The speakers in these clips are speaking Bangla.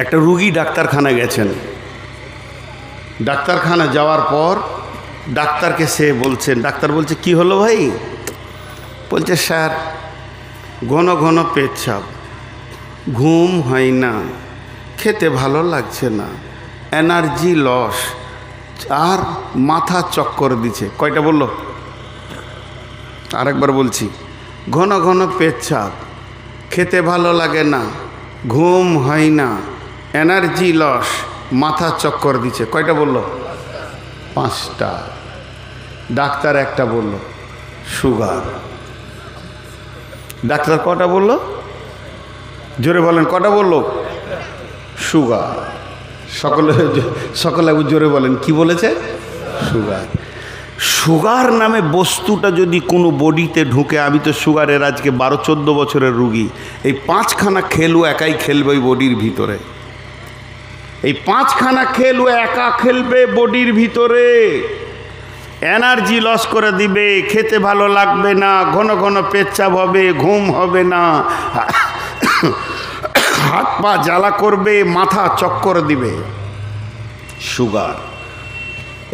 একটা রুগী ডাক্তারখানা গেছেন। ডাক্তারখানা যাওয়ার পর ডাক্তারকে সে বলছেন, ডাক্তার বলছে কি হলো ভাই? বলছে স্যার ঘন ঘন পেচ্ছাপ, ঘুম হয় না, খেতে ভালো লাগছে না, এনার্জি লস, আর মাথা চক্কর দিচ্ছে। কয়টা বললো? আরেকবার বলছি, ঘন ঘন পেচ্ছাপ, খেতে ভালো লাগে না, ঘুম হয় না, এনার্জি লস, মাথা চক্কর দিচ্ছে। কয়টা বললো? 5টা। ডাক্তার একটা বলল সুগার। ডাক্তার কটা বলল? জোরে বলেন, কটা বলল? সুগার। সকলে জোরে বলেন, কি বলেছে? সুগার। সুগার নামে বস্তুটা যদি কোনো বডিতে ঢুকে, আমি তো সুগারের আজকে 12-14 বছরের রুগী, এই 5খানা খেলু একাই খেলবে ওই বডির ভিতরে। এই 5খানা খেলু একা খেলবে বডির ভিতরে, এনার্জি লস করে দিবে, খেতে ভালো লাগবে না, ঘন ঘন পেচ্ছাপ হবে, ঘুম হবে না, হাত পা জ্বালা করবে, মাথা চক্কর দিবে। সুগার।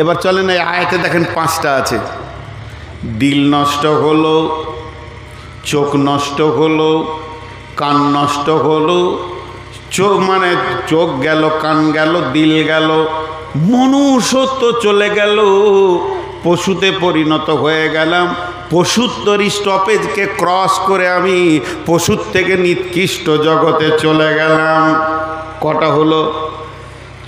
এবার চলেন এই আয়াতে দেখেন 5টা আছে। দিল নষ্ট হলো, চোখ নষ্ট হলো, কান নষ্ট হলো, চোখ মানে চোখ গেল, কান গেল, দিল গেল, মনুষ্যত্ব চলে গেল, পশুতে পরিণত হয়ে গেলাম। পশুত্বর স্টপেজকে ক্রস করে আমি পশুর থেকে নিকৃষ্ট জগতে চলে গেলাম। কটা হলো?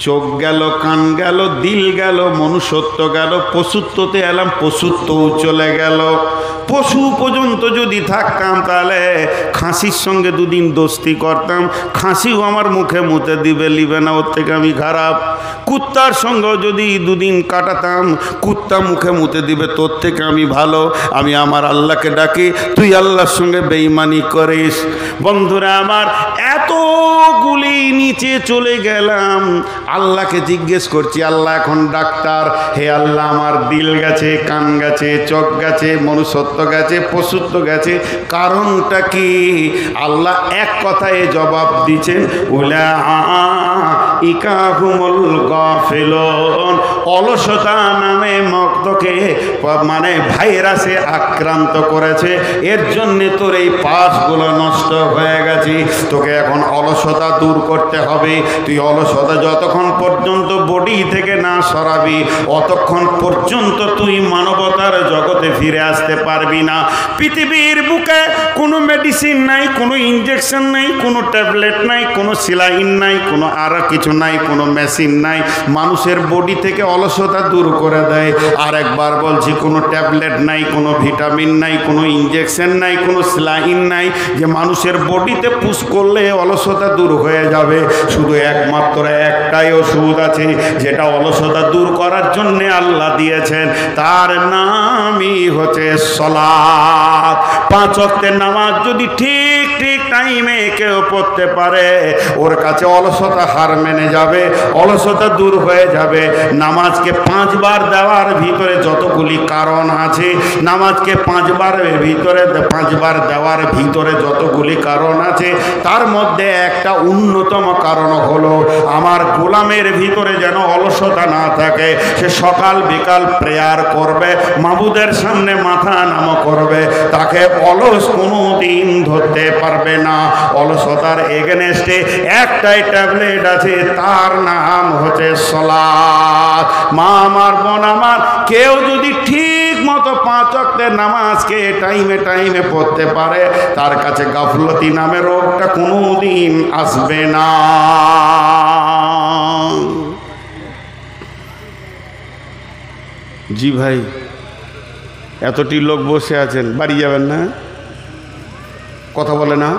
চোখ গেল, কান গেল, দিল গেল, মনুষ্যত্ব গেল, পশুত্বতে এলাম, পশুত্বও চলে গেল। পশু পর্যন্ত যদি থাকতাম তাহলে খাসির সঙ্গে দুদিন দোস্তি করতাম, খাসিও আমার মুখে মুতে দিবে, লিবে না, ওর থেকে আমি খারাপ। কুত্তার সঙ্গেও যদি দুদিন কাটাতাম, কুত্তা মুখে মুতে দিবে, তোর থেকে আমি ভালো। আমি আমার আল্লাহকে ডাকি, তুই আল্লাহর সঙ্গে বেঈমানি করিস। বন্ধুরা আমার, এতগুলি নিচে চলে গেলাম, আল্লাহকে জিজ্ঞেস করছি, আল্লাহ এখন ডাক্তার, হে আল্লাহ আমার দিল গেছে, কান গেছে, চোখ গেছে, মনুষ্যত্ব গেছে, পশুত্ব গেছে, কারণটা কি? আল্লাহ এক কথায় জবাব দিচ্ছেন, উলাইকা হুমুল গাফিলুন। অলসতা নামে মগজকে মানে ভাইরাসে আক্রান্ত করেছে, এর জন্য তোর এই পাশগুলো নষ্ট হয়ে গেছে। তোকে এখন অলসতা দূর করতে হবে। তুই অলসতা যতক্ষণ পর্যন্ত বডি থেকে না সরাবি, অতক্ষণ পর্যন্ত তুই মানবতার জগতে ফিরে আসতে পারবি না। পৃথিবীর বুকে কোনো মেডিসিন নাই, কোনো ইনজেকশন নাই, কোনো ট্যাবলেট নাই, কোনো সিলাইন নাই, কোনো আর কিছু নাই, কোনো মেশিন নাই, মানুষের বডি থেকে অলসতা দূর করে দেয়। আর একবার বলছি, কোনো ট্যাবলেট নাই, কোনো ভিটামিন নাই, কোনো ইনজেকশন নাই, কোনো সিলাইন নাই যে মানুষের বডিতে পুশ করলে অলসতা দূর হয়ে যাবে। শুধু একমাত্র একটাই ওষুধ আছে যেটা অলসতা দূর করার জন্য আল্লাহ দিয়েছেন, তার নামই হচ্ছে সালাত। 5 ওয়াক্তের নামাজ যদি ঠিক ঠিক টাইমে কেউ পড়তে পারে, ওর কাছে অলসতা হার মেনে যাবে, অলসতা দূর হয়ে যাবে। নামাজকে 5 বার দেওয়ার ভিতরে যতগুলি কারণ আছে, নামাজকে 5 বার দেওয়ার ভিতরে যতগুলি কারণ আছে, তার মধ্যে একটা অন্যতম কারণ হলো আমার গোলামের ভিতরে যেন অলসতা না থাকে। সে সকাল বিকাল প্রেয়ার করবে, মাবুদের সামনে মাথা নাম করবে, তাকে অলস কোনো দিন ধরতে পারবে না। অলসতার এগেনস্টে একটাই ট্যাবলেট আছে, তার নাম হচ্ছে সালাত। মা আমার, বোন আমার, কেউ যদি ঠিক মতো 5 ওয়াক্তের নামাজকে টাইমে টাইমে পড়তে পারে, তার কাছে গাফলতি নামে রোগটা কোনো দিন আসবে না। জি ভাই, এতটি লোক বসে আছেন, বাড়ি যাবেন না? কথা বলে না?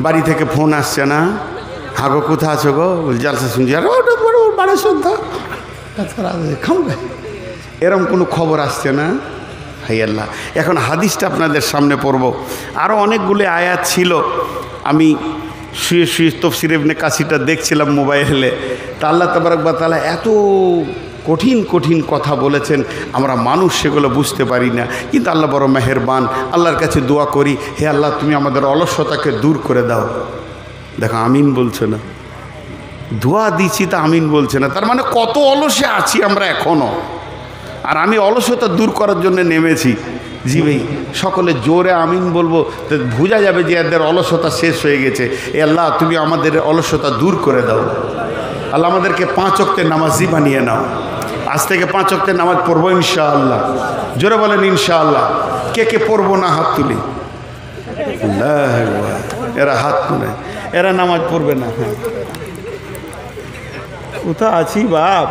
বাড়ি থেকে ফোন আসছে না? হাগো কোথা আছো গো? জালসা শুনছি, আর বাড়ি শুনতো এরম কোনো খবর আসছে না? হাই আল্লাহ। এখন হাদিসটা আপনাদের সামনে পড়ব। আরও অনেকগুলি আয়াত ছিল, আমি শুয়ে শুয়ে তাফসীর ইবনে কাসিরটা দেখছিলাম মোবাইলে। তা আল্লাহ তাবারক ওয়া তাআলা এত কঠিন কঠিন কথা বলেছেন, আমরা মানুষ সেগুলো বুঝতে পারি না, কিন্তু আল্লাহ বড় মেহেরবান। আল্লাহর কাছে দোয়া করি, হে আল্লাহ তুমি আমাদের অলসতাকে দূর করে দাও। দেখো আমিন বলছো না, দোয়া দিচ্ছি তা আমিন বলছে না। তার মানে কত অলসে আছি আমরা এখনো। আর আমি অলসতা দূর করার জন্য নেমেছি। জি ভাই, সকলে জোরে আমিন বলবো তো বোঝা যাবে যে এদের অলসতা শেষ হয়ে গেছে। এ আল্লাহ, তুমি আমাদের অলসতা দূর করে দাও। আল্লাহ আমাদেরকে 5 ওয়াক্তের নামাজি বানিয়ে নাও। আজ থেকে 5 ওয়াক্তের নামাজ পড়বো ইনশাআল্লাহ। জোরে বলেন ইনশাআল্লাহ। কে কে পড়বো না হাত তুলি? এরা হাত তুলে, এরা নামাজ পড়বে না। হ্যাঁ, কোথা আছি বাপ?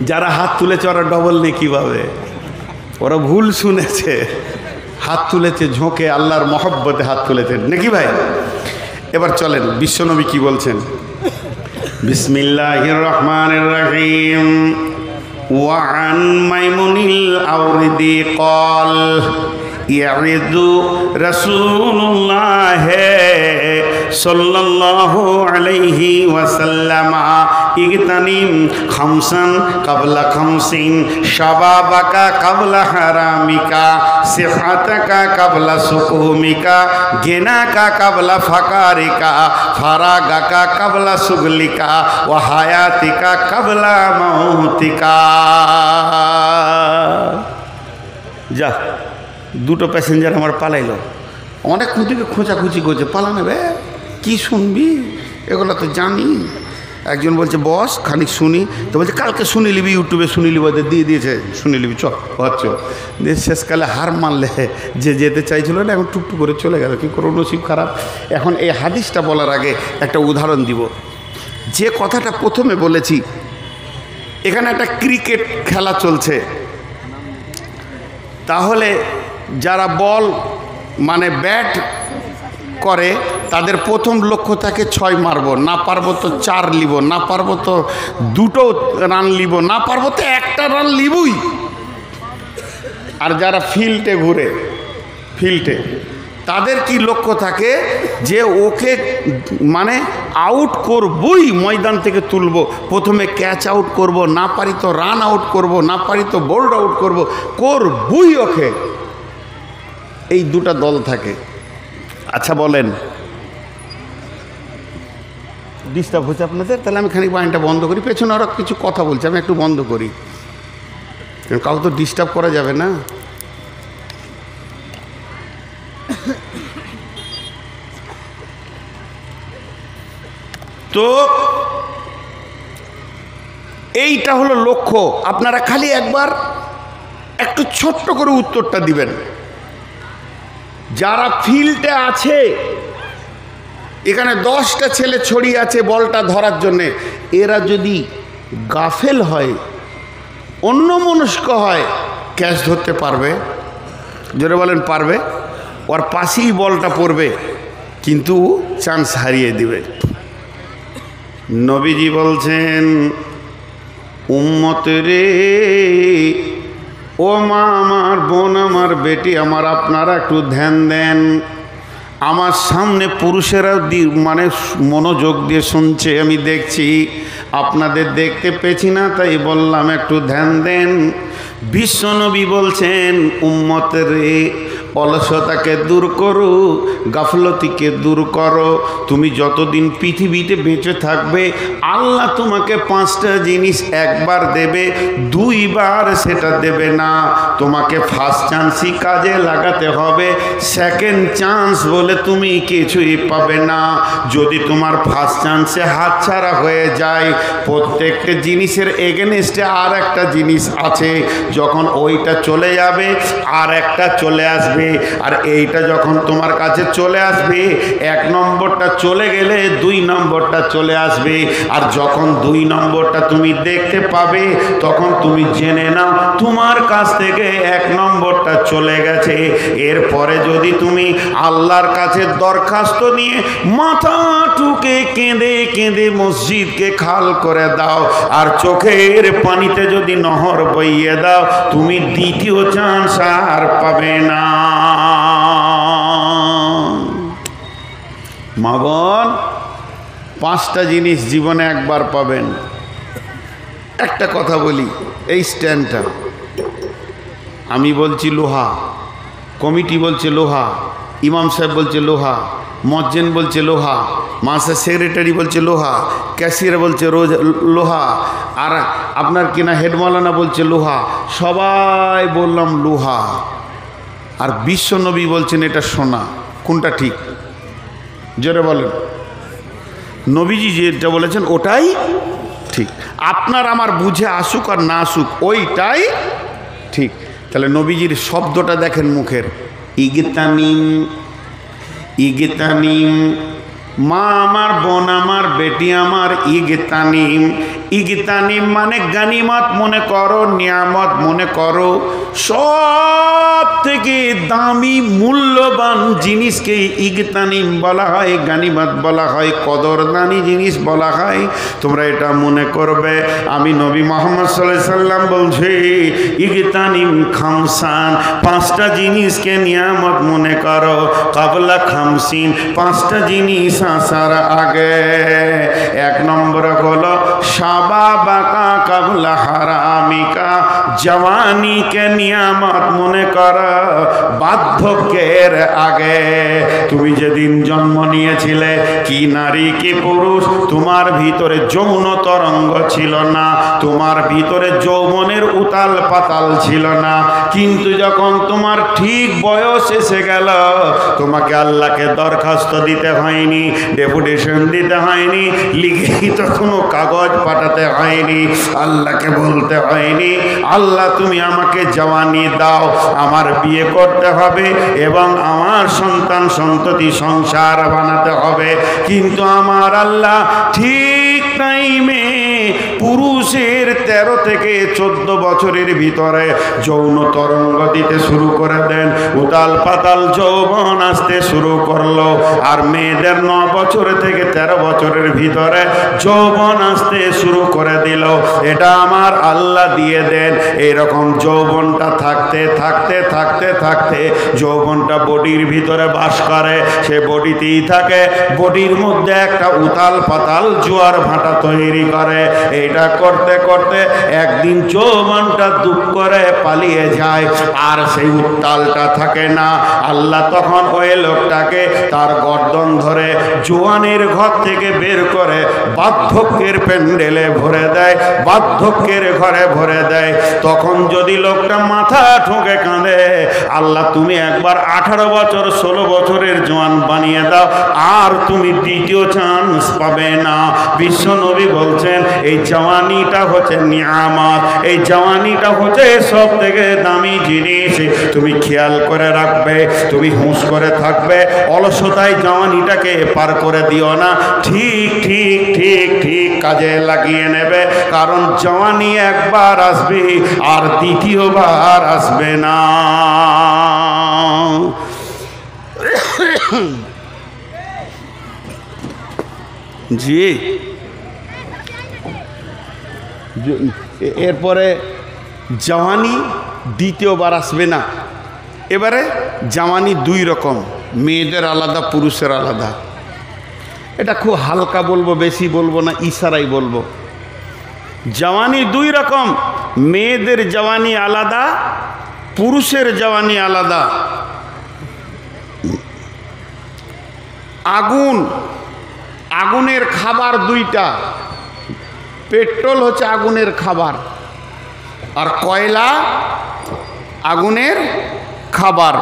যারা হাত তুলেছে ওরা ডবল নেকি পাবে। ওরা ভুল শুনেছে, হাত তুলেছে ঝোঁকে, আল্লাহর মহব্বতে হাত তুলেছে নাকি ভাই? এবার চলেন বিশ্বনবী কি বলছেন। বিসমিল্লাহির রহমানির রহিম। ওয়ান মাইমুনিল আওরিদি ক্বাল ইয়ারিদু রাসূলুল্লাহ সাল্লাল্লাহু আলাইহি ওয়াসাল্লাম ইগতানিম খামসান কাবলা খামসিন শাবাবাকা কাবলা হারামিকা সিহাতাকা কাবলা সুকুমিকা গিনাকা কাবলা ফাকারিকা ফারাগাকা কাবলা সুগলিকা ওয়া হায়াতিকা কাবলা মাউতিকা। যা, দুটো প্যাসেঞ্জার আমার পালাইলো। অনেক খুঁটিকে খোঁচাখুচি করছে, পালানো বে কি শুনবি, এগুলো তো জানি। একজন বলছে বস খানিক শুনি, তো বলছে কালকে শুনে নিবি, ইউটিউবে শুনে নিবি, দিয়ে দিয়েছে শুনে নিবি, চ দিয়ে শেষকালে হার মানলে যে যেতে চাইছিল না, এখন টুকটুক করে চলে গেল। কি করো, নসিব খারাপ। এখন এই হাদিসটা বলার আগে একটা উদাহরণ দিব। যে কথাটা প্রথমে বলেছি, এখানে একটা ক্রিকেট খেলা চলছে, তাহলে যারা বল মানে ব্যাট করে তাদের প্রথম লক্ষ্য থাকে 6 মারবো, না পারবো তো 4 লিব, না পারবো তো 2টো রান লিব, না পারবো তো 1টা রান লিবই। আর যারা ফিল্ডে ঘুরে, ফিল্ডে তাদের কি লক্ষ্য থাকে যে ওকে মানে আউট করবই, ময়দান থেকে তুলবো, প্রথমে ক্যাচ আউট করব, না পারি তো রান আউট করব, না পারি তো বোল্ড আউট করবই ওকে। এই দুটা দল থাকে। আচ্ছা বলেন, ডিস্টার্ব হচ্ছে আপনাদের? তাহলে আমি খানিক বাহিনীটা বন্ধ করি, পেছনে ওরা কিছু কথা বলছে, আমি একটু বন্ধ করি, কাউকে তো ডিস্টার্ব করা যাবে না। তো এইটা হলো লক্ষ্য। আপনারা খালি একবার একটু ছোট্ট করে উত্তরটা দিবেন। যারা ফিল্ডে আছে, এখানে 10টা ছেলে ছড়িয়ে আছে বলটা ধরার জন্যে, এরা যদি গাফেল হয়, অন্যমনস্ক হয়, ক্যাচ ধরতে পারবে? জোরে বলেন পারবে? ওর পাশেই বলটা পড়বে, কিন্তু চান্স হারিয়ে দিবে। নবীজি বলছেন, উম্মত রে, ও মা আমার, বোন আমার, বেটি আমার, আপনারা একটু ধ্যান দেন। আমার সামনে পুরুষেরা মানে মনোযোগ দিয়ে শুনছে, আমি দেখছি, আপনাদের দেখতে পেয়েছি না, তাই বললাম একটু ধ্যান দেন। বিশ্বনবী বলছেন, উম্মত রে, অলসতাকে দূর করো, গাফলতিকে দূর করো। তুমি যতদিন পৃথিবীতে বেঁচে থাকবে, আল্লাহ তোমাকে 5টা জিনিস একবার দেবে, 2 বার সেটা দেবে না। তোমাকে ফার্স্ট চান্সই কাজে লাগাতে হবে, সেকেন্ড চান্স বলে তুমি কিছুই পাবে না। যদি তোমার ফার্স্ট চান্সে হাতছাড়া হয়ে যায়, প্রত্যেকটা জিনিসের এগেনস্টে আর একটা জিনিস আছে, যখন ওইটা চলে যাবে আর একটা চলে আসবে। আর এইটা যখন তোমার কাছে চলে আসবে, 1 নম্বরটা চলে গেলে 2 নম্বরটা চলে আসবে। আর যখন 2 নম্বরটা তুমি দেখতে পাবে, তখন তুমি জেনে নাও তোমার কাছ থেকে 1 নম্বরটা চলে গেছে। এরপরে যদি তুমি আল্লাহর কাছে দরখাস্ত নিয়ে মাথা ঠুকে কেঁদে কেঁদে মসজিদকে খাল করে দাও, আর চোখের পানিতে যদি নহর বইয়ে দাও, তুমি দ্বিতীয় চান্স আর পাবে না। মা বোন, 5টা জিনিস জীবনে একবার পাবেন। একটা কথা বলি, এই স্ট্যান্ডটা আমি বলছি লোহা, কমিটি বলছে লোহা, ইমাম সাহেব বলছে লোহা, মজ্জেন বলছে লোহা, মাসের সেক্রেটারি বলছে লোহা, ক্যাশিয়ার বলছে লোহা, আর আপনার কিনা হেড মাওলানা বলছে লোহা, সবাই বললাম লোহা। আর বিশ্বনবী বলছেন এটা সোনা। কোনটা ঠিক? জোরে বলেন। নবীজি যেটা বলেছেন ওটাই ঠিক। আপনার আমার বুঝে আসুক আর না আসুক ওইটাই ঠিক। তাহলে নবীজির শব্দটা দেখেন মুখের, ইগতানিম, ইগতানিম, মা আমার, বোন আমার, বেটি আমার, ইগতানিম। ইগতানিম মানে গানিমত মনে করো, নিয়ামত মনে করো। সব থেকে দামি মূল্যবান জিনিসকে ইগতানিম বলা হয়, গানিমত বলা হয়, কদরদানি জিনিস বলা হয়। তোমরা এটা মনে করবে। আমি নবী মুহাম্মদ সাল্লাল্লাহু আলাইহি সাল্লাম বলছি ইগতানিম খামসান, পাঁচটা জিনিসকে নিয়ামত মনে করো। কাবলা খামসিন, পাঁচটা জিনিস আসার আগে। এক নম্বরে হলো শাবাবাকা কাবলা হারামিকা, জওয়ানিকে নিয়ামত মনে করো বার্ধক্যের আগে। তুমি যেদিন জন্ম নিয়েছিলে, কি নারী কি পুরুষ, তোমার ভিতরে যৌন তরঙ্গ ছিল না, তোমার ভিতরে যৌবনের উতাল পাতাল ছিল না। কিন্তু যখন তোমার ঠিক বয়স এসে গেল, তোমাকে আল্লাহকে দরখাস্ত দিতে হয়নি, ডেপুটেশন দিতে হয়নি, লিখিত কোনো কাগজ পাঠাতে হয়নি, আল্লাহকে বলতে হয়নি আল্লাহ তুমি আমাকে জওয়ানি দাও, আমার বিয়ে করতে হবে এবং আমার সন্তান সন্ততি সংসার বানাতে হবে। কিন্তু আমার আল্লাহ ঠিক টাইমে পুরুষের 13 থেকে 14 বছরের ভিতরে যৌন তরঙ্গ দিতে শুরু করে দেন, উতাল পাতাল যৌবন আসতে শুরু করলো। আর মেয়েদের 9 বছর থেকে 13 বছরের ভিতরে যৌবন আসতে শুরু করে দিল। এটা আমার আল্লাহ দিয়ে দেন। এইরকম যৌবনটা থাকতে থাকতে থাকতে থাকতে যৌবনটা বডির ভিতরে বাস করে, সে বডিতেই থাকে, বডির মধ্যে একটা উতাল পাতাল জোয়ার ভাটা তৈরি করে। এটা করতে করতে একদিন যৌবনটা দুঃখ করে পালিয়ে যায়, আর সেই উত্তালটা থাকে না। আল্লাহ তখন ওই লোকটাকে তার গর্দন ধরে জোয়ানের ঘর থেকে বের করে বার্ধক্যের প্যান্ডেলে ভরে দেয়, বার্ধক্যের ঘরে ভরে দেয়। তখন যদি লোকটা মাথা ঠুকে কাঁদে, আল্লাহ তুমি একবার 18 বছর 16 বছরের জওয়ান বানিয়ে দাও, আর তুমি দ্বিতীয় চান্স পাবে না। বিশ্ব নবী বলছেন এই জওয়ানিটা হচ্ছে নিয়ামত, এই জওয়ানিটা হচ্ছে সব থেকে দামি জিনিস। তুমি খেয়াল করে রাখবে, তুমি হুঁশ করে থাকবে, অলসতায় জওয়ানিটাকে পার করে দিও না। ঠিক ঠিক ঠিক ঠিক কাজে লাগিয়ে নেবে, কারণ জওয়ানি একবার আসবে আর দ্বিতীয়বার আসবে না। জি, এরপরে জওয়ানি দ্বিতীয়বার আসবে না। এবারে জওয়ানি 2 রকম, মেয়েদের আলাদা, পুরুষের আলাদা। এটা খুব হালকা বলবো, বেশি বলবো না, ইশারাই বলবো। জওয়ানি 2 রকম, মেয়েদের জওয়ানি আলাদা, পুরুষের জওয়ানি আলাদা। আগুন, আগুনের খাবার 2টা। পেট্রোল হচ্ছে আগুনের খাবার, আর কয়লা আগুনের খাবার।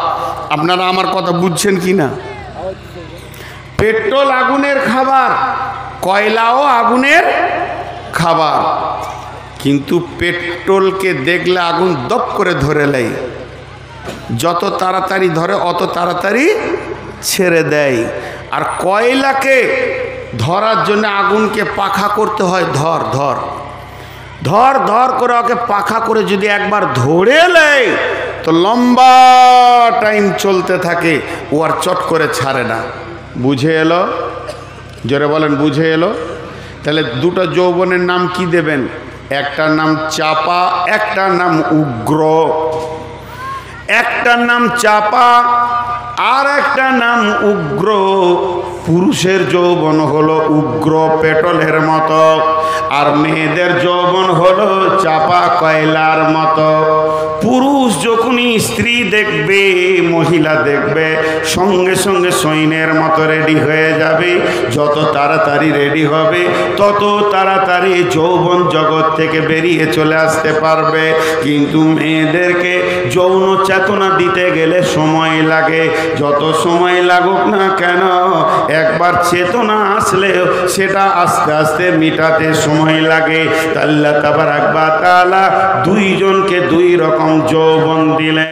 আপনারা আমার কথা বুঝছেন কি না? পেট্রোল আগুনের খাবার, কয়লাও আগুনের খাবার। কিন্তু পেট্রোলকে দেখলে আগুন দপ করে ধরে নেয়, যত তাড়াতাড়ি ধরে অত তাড়াতাড়ি ছেড়ে দেয়। আর কয়লাকে ধরার জন্য আগুনকে পাখা করতে হয়, ধর ধর ধর ধর করে ওকে পাখা করে যদি একবার ধরে নেয় তো লম্বা টাইম চলতে থাকে, ও আর চট করে ছাড়ে না। বুঝে এলো? জোরে বলেন, বুঝে এলো? তাহলে 2টা যৌবনের নাম কি দেবেন? একটার নাম চাপা, একটার নাম উগ্র। একটার নাম চাপা আর একটা নাম উগ্র। পুরুষের যৌবন হলো উগ্র, পেট্রোলের মতো, আর মেয়েদের যৌবন হলো চাপা কয়লার মতো। পুরুষ যখনই স্ত্রী দেখবে, মহিলা দেখবে, সঙ্গে সঙ্গে সৈন্যের মতো রেডি হয়ে যাবে। যত তাড়াতাড়ি রেডি হবে তত তাড়াতাড়ি যৌবন জগৎ থেকে বেরিয়ে চলে আসতে পারবে। কিন্তু মেয়েদেরকে যৌন চেতনা দিতে গেলে সময় লাগে। যত সময় লাগুক না কেন, একবার চেতনা আসলেও সেটা আস্তে আস্তে মিটাতে সময় লাগে। আল্লাহ তাবারাক ওয়া তাআলা দুইজনকে দুই রকম যৌবন দিলেন।